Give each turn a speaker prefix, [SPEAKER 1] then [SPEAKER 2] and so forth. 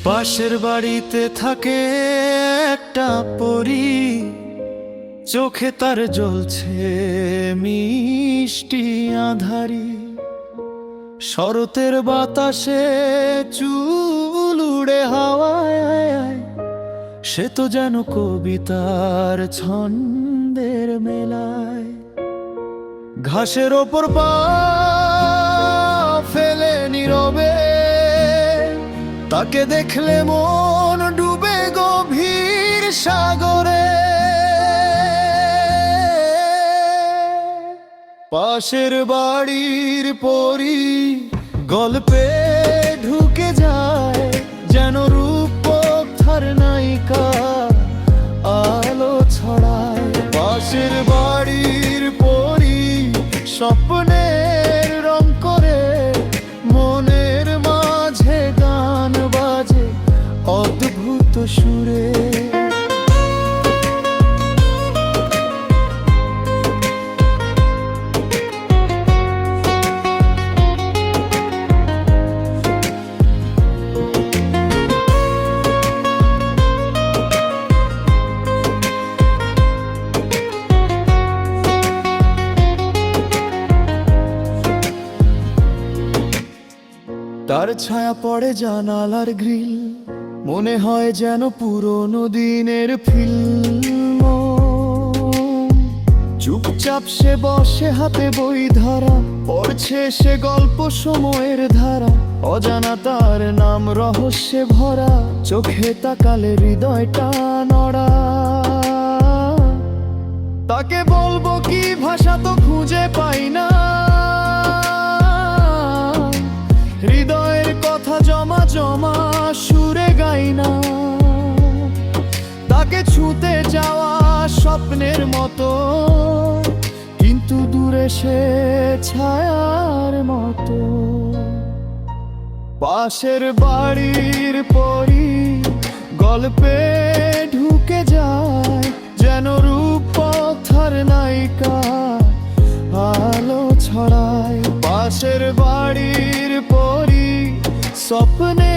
[SPEAKER 1] পাশের বাড়িতে থাকে একটা পরী, চোখে তার জ্বলছে মিষ্টি আঁধারি। শরতের বাতাসে চুল উড়ে হাওয়ায়, সে তো যেন কবিতার ছন্দের মেলায়। ঘাসের ওপর পা ফেলে নীরবে, তাকে দেখলে মন ডুবে গভীর সাগরে। পাশের বাড়ির পরী গল্পে ঢুকে যায়, যেন রূপকথার নায়িকা আলো ছড়ায়। পাশের বাড়ির পরী স্বপ্নের রং করে, মনের মাঝে গান বাজে অদ্ভুত সুরে। তার ছায়া পড়ে জানালার গ্রিল, মনে হয় যেন পুরনো দিনের ফিল্ম। চুপচাপ সে বসে, হাতে বই ধরা, পড়ছে সে গল্প সময়ের ধারা। অজানা তার নাম রহস্যে ভরা, চোখে তাকালে হৃদয়টা নড়া। তাকে বলবো কি ভাষা তো খুঁজে পাই না, হৃদয়ের কথা জমা জমা সুরে গাই না। তাকে ছুঁতে যাওয়া স্বপ্নের মতো, কিন্তু দূরে সে ছায়ার মতো। পাশের বাড়ির পরী গল্পে ঢুকে যায়, যেন রূপকথার নায়িকা আলো ছড়ায়। পাশের বাড়ির পরী স্বপ্নে